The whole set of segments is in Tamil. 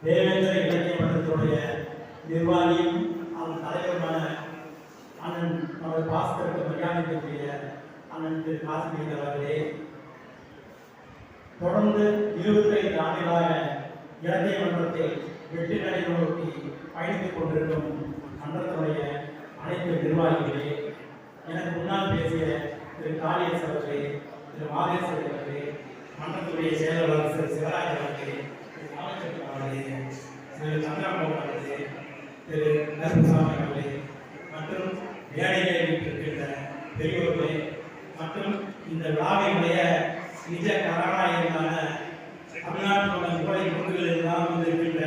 தேவேந்திர இலக்கிய மன்றத்துடைய நிர்வாகியும் அவன் தலைவருமான அண்ணன் நமது பாஸ்கருக்கு மரியாதைக்குரிய அண்ணன் திரு காசிமேந்தர் அவர்களே, தொடர்ந்து 25 ஆண்டுகளாக இலக்கிய மன்றத்தை வெற்றி நடை நோக்கி பயணித்துக் கொண்டிருக்கும் மன்றத்துடைய அனைத்து நிர்வாகிகளே, எனக்கு முன்னால் பேசிய திரு காளியஸ் அவர்களே, திரு மாதேஸ்வரி அவர்களே, மன்றத்துடைய செயலாளர் திரு சிவராஜ் அவர்களே, திரு ராமச்சந்திரன் அவர்களே, திரு சந்திரமோகன் அவர்களே, திரு நரசிம்மசாமி அவர்களே மற்றும் ஏழைகளை இருக்கின்ற பெரியோர்களே மற்றும் இந்த விழாவினுடைய நிஜ கதாநாயகனான தமிழ்நாட்டிலுள்ள முறை நூல்களில் எல்லாம் வந்திருக்கின்ற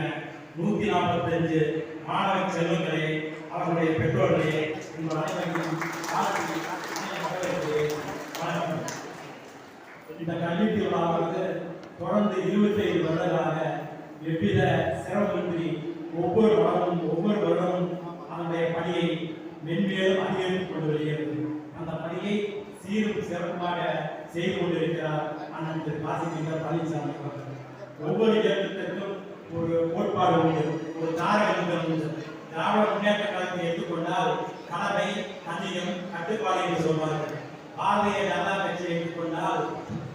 145 மாணவ செல்வங்களே, அவர்களுடைய பெற்றோர்களே, உங்கள் அனைவரையும் வணக்கம். இந்த கல்வி திருவிழாவானது தொடர்ந்து 25 வருடங்களாக எவ்வித சிரமமின்றி ஒவ்வொரு வருடமும் அதனுடைய பணியை மென்மேலும் அதிகரித்துக் கொண்டு வருகிறது. அந்த பணியை சீரும் சிறப்பாக செய்து கொண்டிருக்கிறார் அண்ணன் திரு காசிமேந்தர் பழனிசாமி அவர்கள். ஒவ்வொரு இயக்கத்திற்கும் ஒரு கோட்பாடு உண்டு, ஒரு தாரக உண்டு. திராவிட முன்னேற்ற கழகத்தை எடுத்துக்கொண்டால் கடமை, கண்ணியம், கட்டுப்பாடு என்று சொல்வார்கள். பாரதிய ஜனதா கட்சியை எடுத்துக்கொண்டால்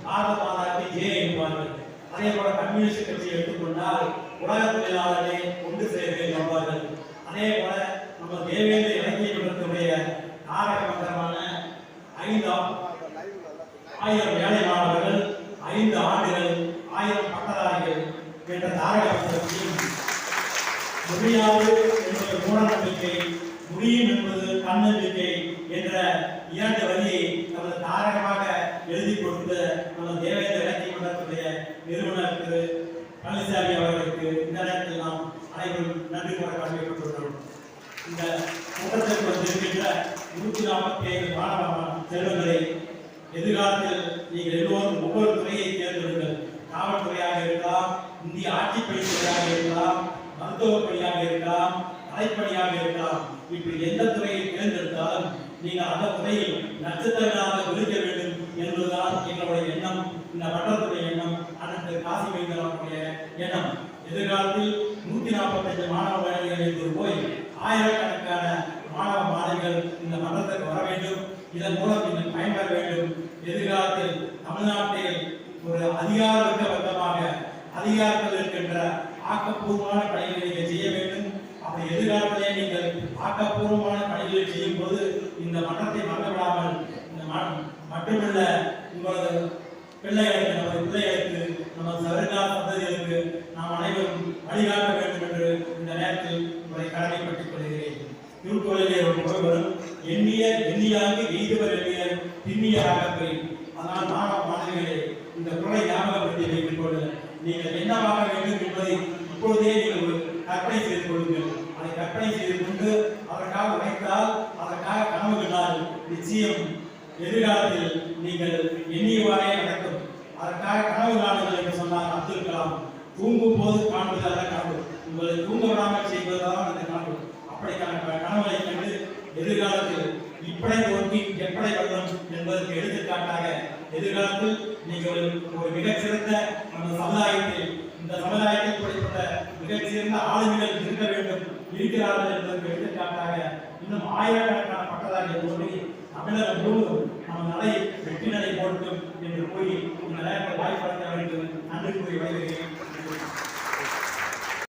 பாரத மாதாக்கு ஜெய என்பார்கள். அதே போல கம்யூனிஸ்ட் கட்சியை எடுத்துக்கொண்டால் உலக தொழிலாளர்களை ஒன்று சேர்க்க என்பார்கள். அதே போல நம்ம தேவேந்திர இலக்கிய மன்றத்துடைய தாரக மன்றமான 5,000 வேலை மாணவர்கள், 5 ஆண்டுகள், 1000 பட்டதாரிகள் என்ற தாரக மன்றத்தையும் முடியாது என்பது மூடநம்பிக்கை, முடியும் என்பது தன்னம்பிக்கை என்ற 2 வரியை நமது தாரகமாக எழுதி கொடுத்த நம்ம தேவேந்திர இலக்கிய மன்றத்துடைய நிறுவனர் திரு பழனிசாமி அவர்களுக்கு இந்த நேரத்தில் நாம் அனைவரும் நன்றி கூற கடமைப்பட்டுள்ளோம். இந்த கூட்டத்திற்கு வந்திருக்கின்ற 145 மாணவ செல்வங்களை எதிர்காலத்தில் நீங்கள் எல்லோரும் ஒவ்வொரு துறையை தேர்ந்தெடுங்கள். காவல்துறையாக இருக்கலாம், இந்திய ஆட்சிப்பணித்துறையாக இருக்கலாம், மருத்துவ பணியாக இருக்கலாம், கலைப்பணியாக இருக்கலாம். இப்படி எந்த துறையை தேர்ந்தெடுத்தாலும் நீங்கள் அந்த துறையில் நட்சத்திரங்களாக விருக்க வேண்டும் என்பதுதான் எங்களுடைய எண்ணம், இந்த மன்றத்துடைய எண்ணம், அண்ணன் காசிமேந்தர் அவர்களுடைய எண்ணம். எதிர்காலத்தில் 145 மாணவ மாணவிகள் போய் ஆயிரக்கணக்கான மாணவ மாணவிகள் இந்த மன்றத்திற்கு வர வேண்டும். இதன் மூலம் நீங்கள் பயன்பெற வேண்டும். எதிர்காலத்தில் தமிழ்நாட்டில் ஒரு அதிகாரமாக அதிகாரத்தில் இருக்கின்ற ஆக்கப்பூர்வமான பணிகளை நீங்கள் செய்ய வேண்டும். அப்படி எதிர்காலத்திலே நீங்கள் ஆக்கப்பூர்வமான பணிகளை செய்யும் போது இந்த மன்றத்தை மறந்துவிடாமல் மட்டுமல்ல உங்களது பிள்ளைகளுக்கு, நமது பிள்ளைகளுக்கு, நமது வருங்கால சந்ததிகளுக்கு நாம் அனைவரும் வழிகாட்ட வேண்டும் என்று இந்த நேரத்தில் உங்களை கடமைப்பட்டுக் கொள்கிறேன். திருக்குறளிலே ஒரு குறள் வரும், எண்ணியாங்கு எய்துவர் எண்ணிய திண்ணியராக போய். அதனால் மாணவ மாணவிகளே, இந்த குறளை ஞாபகப்படுத்தி வைத்துக் கொள்ள நீங்கள் என்னவாக வேண்டும் என்பதை இப்பொழுதே நீங்கள் ஒரு கற்பனை செய்து கொள்ளுங்கள். அதை கற்பனை செய்து கொண்டு அதற்காக உழைத்தால், அதற்காக கனவு கண்டால் நிச்சயம் எதிர்காலத்தில் நீங்கள் எண்ணியவாறே நடக்கும். அதற்காக கனவு காணுங்கள் என்று சொன்னார் அப்துல் கலாம். தூங்கும் போது காண்பது அல்ல கனவு, உங்களை தூங்க விடாமல் செய்வதுதான் அந்த கனவு. அப்படிக்கான கனவுகளை கண்டு எதிர்காலத்தில் இப்படை நோக்கி எப்படி வரும் என்பதற்கு எடுத்துக்காட்டாக எதிர்காலத்தில் நீங்கள் ஒரு மிகச்சிறந்த நம்ம சமுதாயத்தில், இந்த சமுதாயத்தில் இப்படிப்பட்ட மிகச்சிறந்த ஆளுமைகள் இருக்க வேண்டும், இருக்கிறார்கள் என்பதற்கு எடுத்துக்காட்டாக இன்னும் ஆயிரக்கணக்கான பட்டதாரிகள் தோன்றி தமிழகம் முழுவதும் நம்ம நடை வெற்றி நடை போட்டும் என்று கூறி இந்த நேரத்தில் வாய்ப்பு வேண்டும் நன்றி கூறி வருகிறேன்.